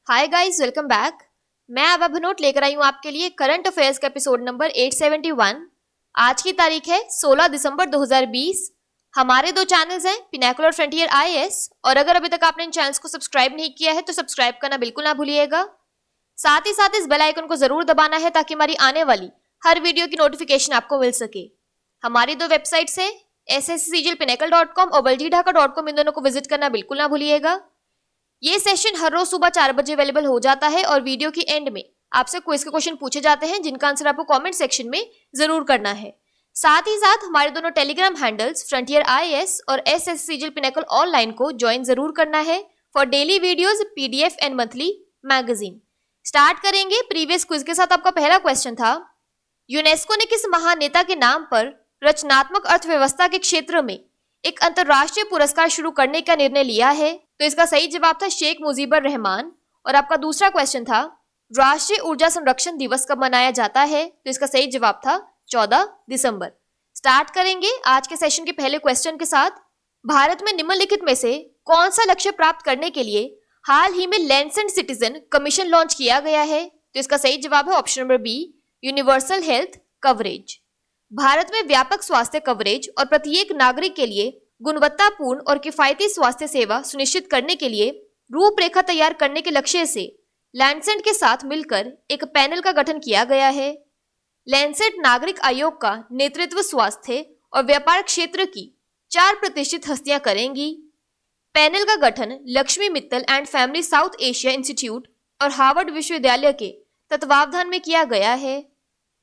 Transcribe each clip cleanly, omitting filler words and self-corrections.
Hi guys, welcome back. मैं आभा भनोट लेकर आई हूँ आपके लिए करंट अफेयर्स का एपिसोड नंबर 871। आज की तारीख है 16 दिसंबर 2020। हमारे दो चैनल्स हैं, पिनाकल और फ्रंटियर आईएएस, और अगर अभी तक आपने इन चैनल्स को सब्सक्राइब नहीं किया है तो सब्सक्राइब करना बिल्कुल ना भूलिएगा। साथ ही साथ इस बेल आइकन को जरूर दबाना है ताकि हमारी आने वाली हर वीडियो की नोटिफिकेशन आपको मिल सके। हमारी दो वेबसाइट्स हैं sscglpinacle.com और baljeedhaka.com, इन दोनों को विजिट करना बिल्कुल ना भूलिएगा। ये सेशन हर रोज सुबह 4 बजे अवेलेबल हो जाता है और वीडियो की एंड में आपसे क्विज के क्वेश्चन पूछे जाते हैं जिनका आंसर आपको कमेंट सेक्शन में जरूर करना है। साथ ही साथ हमारे दोनों टेलीग्राम हैंडल्स फ्रंटियर आईएएस और एसएससीजीएल पिनाकल ऑनलाइन को ज्वाइन जरूर करना है for daily videos, PDF and monthly magazine. Start करेंगे प्रीवियस क्विज के साथ। आपका पहला क्वेश्चन था, यूनेस्को ने किस महान नेता के नाम पर रचनात्मक अर्थव्यवस्था के क्षेत्र में एक अंतरराष्ट्रीय पुरस्कार शुरू करने का निर्णय लिया है? तो इसका सही जवाब था शेख मुजीबर रहमान। और आपका दूसरा क्वेश्चन था, राष्ट्रीय ऊर्जा संरक्षण दिवस कब मनाया जाता है? तो इसका सही जवाब था 14 दिसंबर। स्टार्ट करेंगे आज के सेशन के पहले क्वेश्चन के साथ। भारत में निम्नलिखित में से कौन सा लक्ष्य प्राप्त करने के लिए हाल ही में लैंसेट सिटीजन कमीशन लॉन्च किया गया है? तो इसका सही जवाब है option number B, universal health coverage. Bharat में व्यापक स्वास्थ्य कवरेज और प्रत्येक नागरिक के लिए गुणवत्तापूर्ण और किफायती स्वास्थ्य सेवा सुनिश्चित करने के लिए रूपरेखा तैयार करने के लक्ष्य से लैंसेट के साथ मिलकर एक पैनल का गठन किया गया है। लैंसेट नागरिक आयोग का नेतृत्व स्वास्थ्य और व्यापार क्षेत्र की 4 प्रतिष्ठित हस्तियां करेंगी। पैनल का गठन Lakshmi Mittal and family south Asia institute और हार्वर्ड विश्वविद्यालय के तत्वावधान में किया गया है।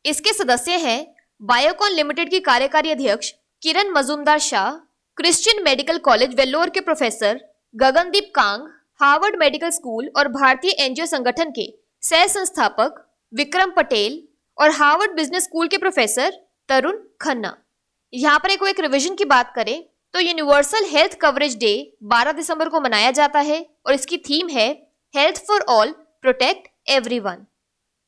इसके सदस्य हैं बायोकॉन लिमिटेड की कार्यकारी अध्यक्ष Kiran Mazumdar Shaw, Christian medical college Vellore के professor Gagandeep Kang, Harvard medical school और भारतीय एनजीओ संगठन के सह संस्थापक विक्रम पटेल और हार्वर्ड बिजनेस स्कूल के प्रोफेसर तरुण खन्ना। यहाँ पर एक रिवीजन की बात करें तो यूनिवर्सल हेल्थ कवरेज डे 12 दिसंबर को मनाया जाता है और इसकी थीम है health for all, protect everyone.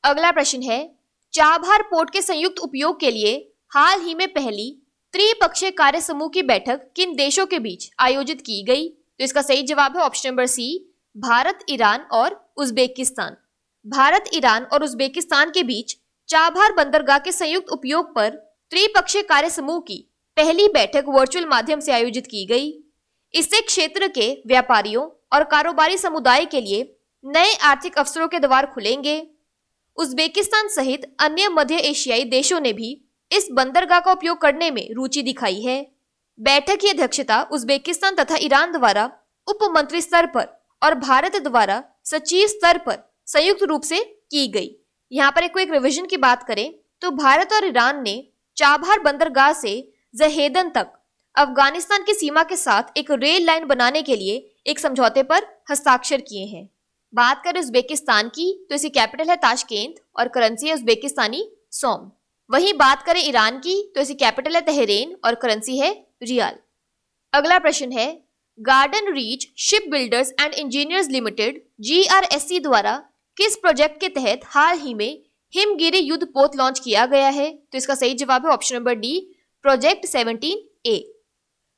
अगला प्रश्न है, चाबहार पोर्ट के संयुक्त उपयोग के लिए हाल ही में पहली त्रिपक्षीय कार्य समूह की बैठक किन देशों के बीच आयोजित की गई? तो इसका सही जवाब है option number C, Bharat, Iran और उज्बेकिस्तान। भारत, ईरान और उज्बेकिस्तान के बीच चाबहार बंदरगाह के संयुक्त उपयोग पर त्रिपक्षीय कार्य समूह की पहली बैठक वर्चुअल माध्यम से आयोजित की गई। इससे क्षेत्र के व्यापारियों और कारोबारी समुदाय के लिए नए आर्थिक अवसरों के द्वार खुलेंगे। उज्बेकिस्तान सहित अन्य मध्य एशियाई देशों ने भी इस बंदरगाह का उपयोग करने में रुचि दिखाई है। बैठक की अध्यक्षता उज्बेकिस्तान तथा ईरान द्वारा उप मंत्री स्तर पर और भारत द्वारा सचिव स्तर पर संयुक्त रूप से की गई। यहाँ पर एक रिवीजन की बात करें तो भारत और ईरान ने चाबहार बंदरगाह से जहेदन तक अफगानिस्तान की सीमा के साथ एक रेल लाइन बनाने के लिए एक समझौते पर हस्ताक्षर किए हैं। बात करें उज्बेकिस्तान की तो इसकी कैपिटल है ताशकेंत और करेंसी है उज्बेकिस्तानी सोम। वहीं बात करें ईरान की तो इसकी कैपिटल है तहरीन और करेंसी है रियाल। अगला प्रश्न है, garden reach ship builders and engineers limited GRSC द्वारा किस प्रोजेक्ट के तहत हाल ही में हिमगिरी युद्ध पोत लॉन्च किया गया है? तो इसका सही जवाब है option number D, project 17A।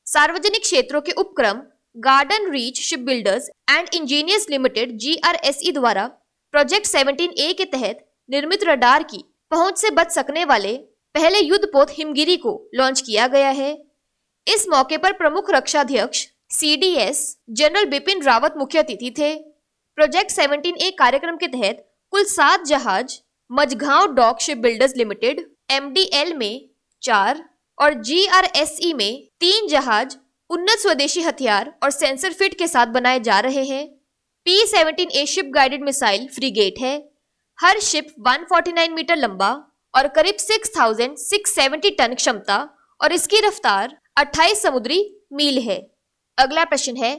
सार्वजनिक क्षेत्रों के उपक्रम garden reach ship builders and engineers limited GRSE द्वारा प्रोजेक्ट 17A के तहत निर्मित रडार की पहुंच से बच सकने वाले पहले युद्धपोत हिमगिरी को लॉन्च किया गया है। इस मौके पर प्रमुख रक्षा अध्यक्ष CDS जनरल बिपिन रावत मुख्य अतिथि थे। प्रोजेक्ट 17A कार्यक्रम के तहत कुल 7 जहाज Mazagon dock ship builders limited MDL में 4 और GRSE में 3 जहाज उन्नत स्वदेशी हथियार और सेंसर फिट के साथ बनाए जा रहे हैं। P-17A ship guided missile freight है। हर शिप 149 मीटर लंबा और करीब 6,670 टन क्षमता और इसकी रफ्तार 28 समुद्री मील है। अगला प्रश्न है,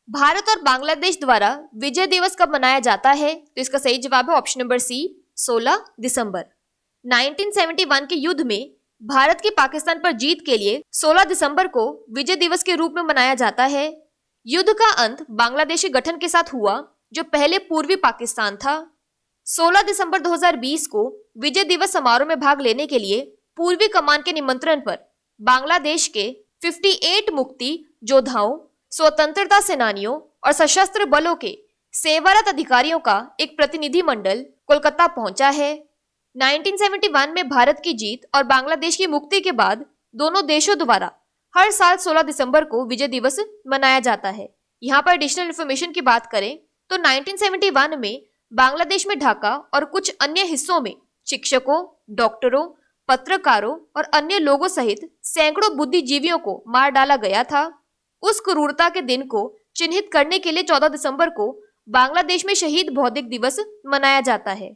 भारत और बांग्लादेश द्वारा विजय दिवस कब मनाया जाता है? तो इसका सही जवाब है ऑप्शन नंबर सी, 16 दिसंबर। 1971 के युद्ध में भारत की पाकिस्तान पर जीत के लिए 16 दिसंबर को विजय दिवस के रूप में मनाया जाता है। युद्ध का अंत बांग्लादेश के गठन के साथ हुआ जो पहले पूर्वी पाकिस्तान था। 16 दिसंबर 2020 को विजय दिवस समारोह में भाग लेने के लिए पूर्वी कमान के निमंत्रण पर बांग्लादेश के 58 मुक्ति योद्धाओं, स्वतंत्रता सेनानियों और सशस्त्र बलों के सेवारत अधिकारियों का एक प्रतिनिधि मंडल कोलकाता पहुंचा है। 1971 में भारत की जीत और बांग्लादेश की मुक्ति के बाद दोनों देशों द्वारा हर साल 16 दिसंबर को विजय दिवस मनाया जाता है। यहाँ पर एडिशनल इन्फॉर्मेशन की बात करें तो 1971 में बांग्लादेश में ढाका और कुछ अन्य हिस्सों में शिक्षकों, डॉक्टरों, पत्रकारों और अन्य लोगों सहित सैकड़ों बुद्धिजीवियों को मार डाला गया था। उस क्रूरता के दिन को चिन्हित करने के लिए 14 दिसंबर को बांग्लादेश में शहीद बौद्धिक दिवस मनाया जाता है।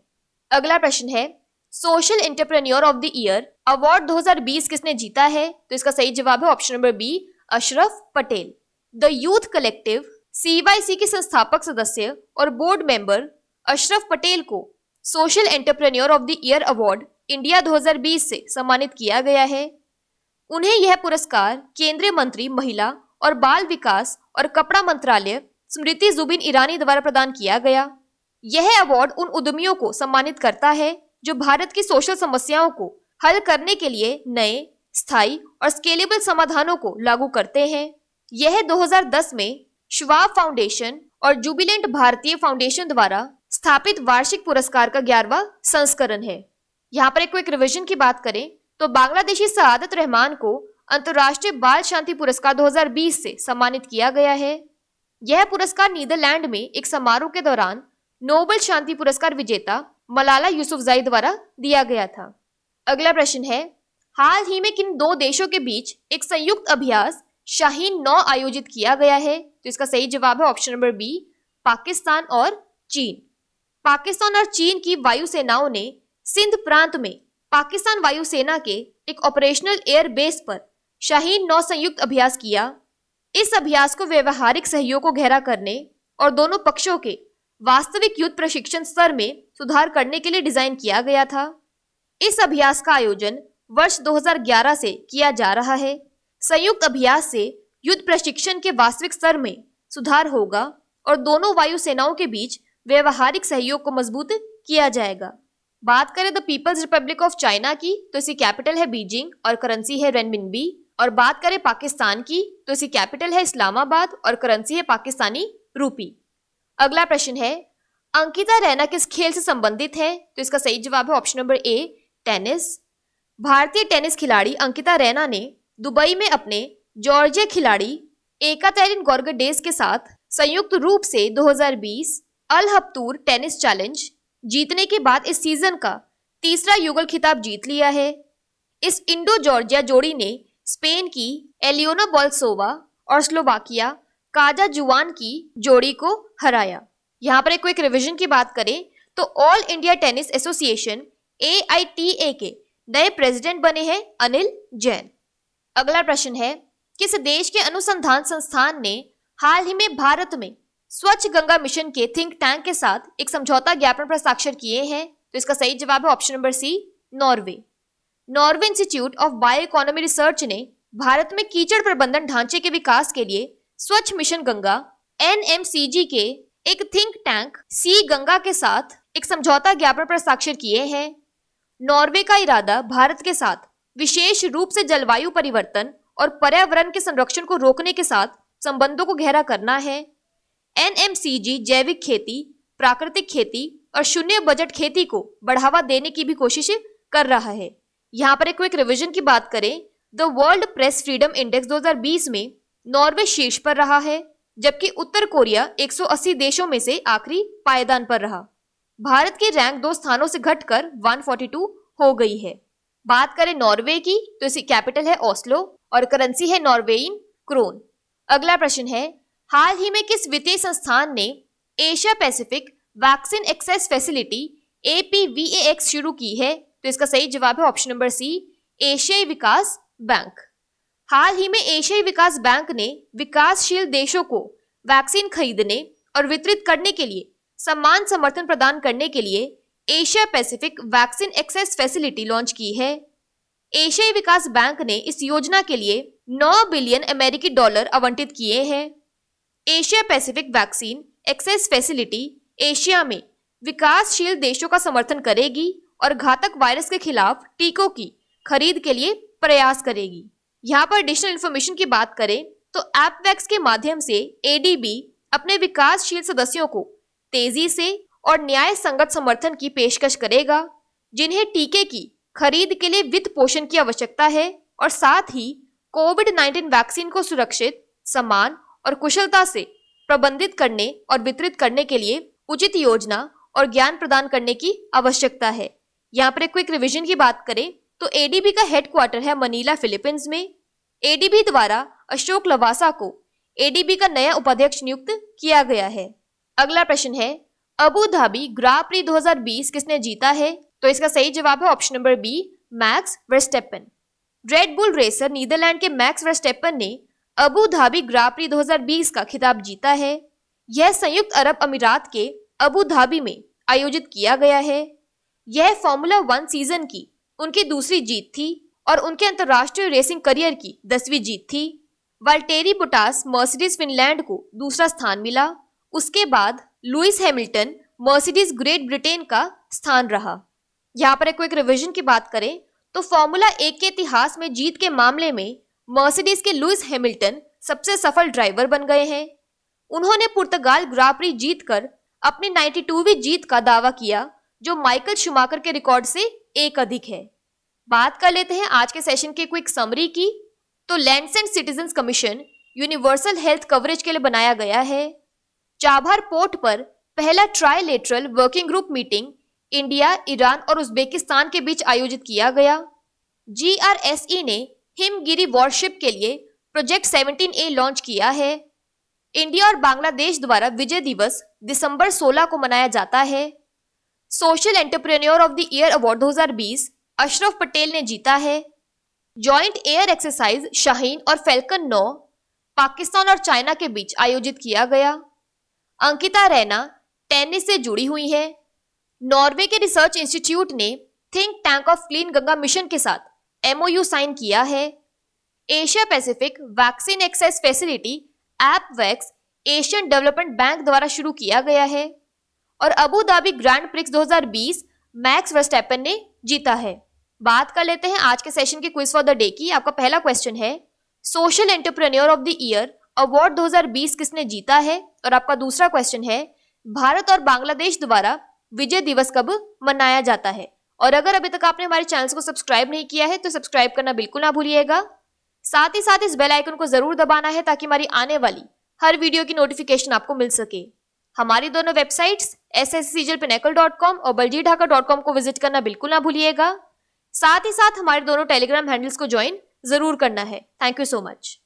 अगला प्रश्न है, social entrepreneur of the year award 2020 किसने जीता है? तो इसका सही जवाब है ऑप्शन नंबर बी, Ashraf Patel. The youth collective CYC के संस्थापक सदस्य और बोर्ड मेंबर अशरफ पटेल को social entrepreneur of the year award India 2020 से सम्मानित किया गया है। उन्हें यह पुरस्कार केंद्रीय मंत्री महिला और बाल विकास और कपड़ा मंत्रालय स्मृति जुबिन ईरानी द्वारा प्रदान किया गया। यह अवार्ड उन उद्यमियों को सम्मानित करता है जो भारत की सोशल समस्याओं को हल करने के लिए नए, स्थायी और स्केलेबल समाधानों को लागू करते हैं। यह 2010 में श्वाब फाउंडेशन और जुबिलेंट भारतीय फाउंडेशन द्वारा स्थापित वार्षिक पुरस्कार का 11वां संस्करण है। यहाँ पर एक क्विक रिवीजन की बात करें तो बांग्लादेशी सआदत रहमान को अंतर्राष्ट्रीय बाल शांति पुरस्कार 2020 से सम्मानित किया गया है। यह पुरस्कार नीदरलैंड में एक समारोह के दौरान नोबेल शांति पुरस्कार विजेता मलाला यूसुफजई द्वारा दिया गया था। अगला प्रश्न है, हाल ही में किन दो देशों के बीच एक संयुक्त अभ्यास शाहीन 9 आयोजित किया गया है? तो इसका सही जवाब है ऑप्शन नंबर बी, पाकिस्तान और चीन। पाकिस्तान और चीन की वायुसेनाओं ने सिंध प्रांत में पाकिस्तान वायुसेना के एक ऑपरेशनल एयर बेस पर शाहीन 9 संयुक्त अभ्यास किया। इस अभ्यास को व्यवहारिक सहयोग को गहरा करने और दोनों पक्षों के वास्तविक युद्ध प्रशिक्षण स्तर में सुधार करने के लिए डिजाइन किया गया था। इस अभ्यास का आयोजन वर्ष 2011 से किया जा रहा है। संयुक्त अभ्यास से युद्ध प्रशिक्षण के वास्तविक स्तर में सुधार होगा और दोनों वायुसेनाओं के बीच व्यवहारिक सहयोग को मजबूत किया जाएगा। बात करें the People's Republic of China की तो इसकी कैपिटल है बीजिंग और करेंसी है रेनमिनबी। और बात करें पाकिस्तान की तो इसकी कैपिटल है इस्लामाबाद और करेंसी है पाकिस्तानी रूपी। अगला प्रश्न है, अंकिता रैना किस खेल से संबंधित है? तो इसका सही जवाब है ऑप्शन नंबर ए, टेनिस। भारतीय टेनिस खिलाड़ी अंकिता रैना ने दुबई में अपने जॉर्जिया खिलाड़ी एकातेरिन गोर्गेडेस के साथ संयुक्त रूप से 2020 अल हफ्तूर टेनिस चैलेंज जीतने के बाद इस सीजन का तीसरा युगल खिताब जीत लिया है। इस इंडो जॉर्जिया जोड़ी ने स्पेन की एलियोना बोल्सोवा और स्लोवाकिया काजा जुवान की जोड़ी को हराया। यहाँ पर एक क्विक रिवीजन की बात करें तो all India tennis association AITA के नए प्रेसिडेंट बने हैं अनिल जैन। अगला प्रश्न है, किस देश के अनुसंधान संस्थान ने हाल ही में भारत में स्वच्छ गंगा मिशन के थिंक टैंक के साथ एक समझौता ज्ञापन पर हस्ताक्षर किए हैं? तो इसका सही जवाब है option number C, Norway. Norway Institute of Bio Economy Research ने भारत में कीचड़ प्रबंधन ढांचे के विकास के लिए स्वच्छ मिशन गंगा NMCG के एक थिंक टैंक सी गंगा के साथ एक समझौता ज्ञापन पर हस्ताक्षर किए हैं। नॉर्वे का इरादा भारत के साथ विशेष रूप से जलवायु परिवर्तन और पर्यावरण के संरक्षण को रोकने के साथ संबंधों को गहरा करना है। NMCG जैविक खेती, प्राकृतिक खेती और शून्य बजट खेती को बढ़ावा देने की भी कोशिश कर रहा है। यहाँ पर एक क्विक रिवीजन की बात करें, the world press freedom index 2020 में नॉर्वे शीर्ष पर रहा है, जबकि उत्तर कोरिया 180 देशों में से आखिरी पायदान पर रहा। भारत की रैंक 2 स्थानों से घटकर 142 हो गई है। बात करें नॉर्वे की तो इसकी कैपिटल है ओस्लो और करेंसी है नॉर्वेइन क्रोन। अगला प्रश्न है, हाल ही में किस वित्तीय संस्थान ने Asia Pacific vaccine access Facility APVAX शुरू की है? तो इसका सही जवाब है ऑप्शन नंबर सी, एशियाई विकास बैंक। हाल ही में एशियाई विकास बैंक ने विकासशील देशों को वैक्सीन खरीदने और वितरित करने के लिए समान समर्थन प्रदान करने के लिए Asia Pacific vaccine access Facility launch की है। एशियाई विकास बैंक ने इस योजना के लिए 9 बिलियन अमेरिकी डॉलर आवंटित किए हैं। Asia Pacific vaccine access Facility Asia में विकासशील देशों का समर्थन करेगी और घातक वायरस के खिलाफ टीकों की खरीद के लिए प्रयास करेगी। यहाँ पर एडिशनल इंफॉर्मेशन की बात करें तो एपवैक्स के माध्यम से ADB अपने विकासशील सदस्यों को तेजी से और न्याय संगत समर्थन की पेशकश करेगा, जिन्हें टीके की खरीद के लिए वित्त पोषण की आवश्यकता है और साथ ही कोविड-19 वैक्सीन को सुरक्षित, समान और कुशलता से प्रबंधित करने और वितरित करने के लिए उचित योजना और ज्ञान प्रदान करने की आवश्यकता है। यहाँ पर एक क्विक रिवीजन की बात करें तो एडीबी का हेडक्वार्टर है मनीला, फिलीपींस में। एडीबी द्वारा अशोक लवासा को एडीबी का नया उपाध्यक्ष नियुक्त किया गया है। अगला प्रश्न है, अबू धाबी ग्रां प्री 2020 किसने जीता है? तो इसका सही जवाब है option number B, Max Verstappen. Red bull racer Netherlands के मैक्स वर्स्टेपन ने अबू धाबी ग्रां प्री 2020 का खिताब जीता है। यह संयुक्त अरब अमीरात के अबू धाबी में आयोजित किया गया है। यह फॉर्मूला 1 सीजन की उनकी दूसरी जीत थी और उनके अंतर्राष्ट्रीय रेसिंग करियर की 10वीं जीत थी। वाल्टेरी बोटास मर्सिडीज फिनलैंड को दूसरा स्थान मिला। उसके बाद Lewis Hamilton Mercedes great Britain का स्थान रहा। यहाँ पर एक क्विक रिवीजन की बात करें तो फॉर्मूला 1 के इतिहास में जीत के मामले में मर्सिडीज के लुइस हैमिल्टन सबसे सफल ड्राइवर बन गए हैं। उन्होंने पुर्तगाल ग्रां प्री जीतकर अपनी 92वीं जीत का दावा किया, जो माइकल शूमाकर के रिकॉर्ड से एक अधिक है। बात कर लेते हैं आज के सेशन की क्विक समरी की। तो lands and citizens commission universal health coverage के लिए बनाया गया है। चाबहार पोर्ट पर पहला trilateral working group meeting India, Iran और उज्बेकिस्तान के बीच आयोजित किया गया। GRSE ने हिमगिरी वॉरशिप के लिए प्रोजेक्ट 17A लॉन्च किया है। इंडिया और बांग्लादेश द्वारा विजय दिवस दिसंबर 16 को मनाया जाता है। Social entrepreneur of the year award 2020 Ashraf Patel ने जीता है। जॉइंट एयर एक्सरसाइज शाहीन और फैल्कन 9 पाकिस्तान और चाइना के बीच आयोजित किया गया। अंकिता रैना टेनिस से जुड़ी हुई है। नॉर्वे के रिसर्च इंस्टीट्यूट ने think tank of clean Ganga mission के साथ MOU साइन किया है। Asia Pacific vaccine access facility APVAX Asian development bank द्वारा शुरू किया गया है। और Abu Dhabi grand prix 2020 Max Verstappen ने जीता है। बात कर लेते हैं आज के सेशन के क्विज फॉर द डे की। आपका पहला क्वेश्चन है, social entrepreneur of the year award 2020 किसने जीता है? और आपका दूसरा क्वेश्चन है, भारत और बांग्लादेश द्वारा विजय दिवस कब मनाया जाता है? और अगर अभी तक आपने हमारे चैनल को सब्सक्राइब नहीं किया है तो सब्सक्राइब करना बिल्कुल ना भूलिएगा। साथ ही साथ इस बेल आइकन को जरूर दबाना है ताकि हमारी आने वाली हर वीडियो की नोटिफिकेशन आपको मिल सके। हमारी दोनों वेबसाइट्स sscglpinnacle.com और baljeetdhaka.com को विजिट करना बिल्कुल ना भूलिएगा। साथ ही साथ हमारे दोनों टेलीग्राम हैंडल्स को ज्वाइन जरूर करना है। Thank you so much.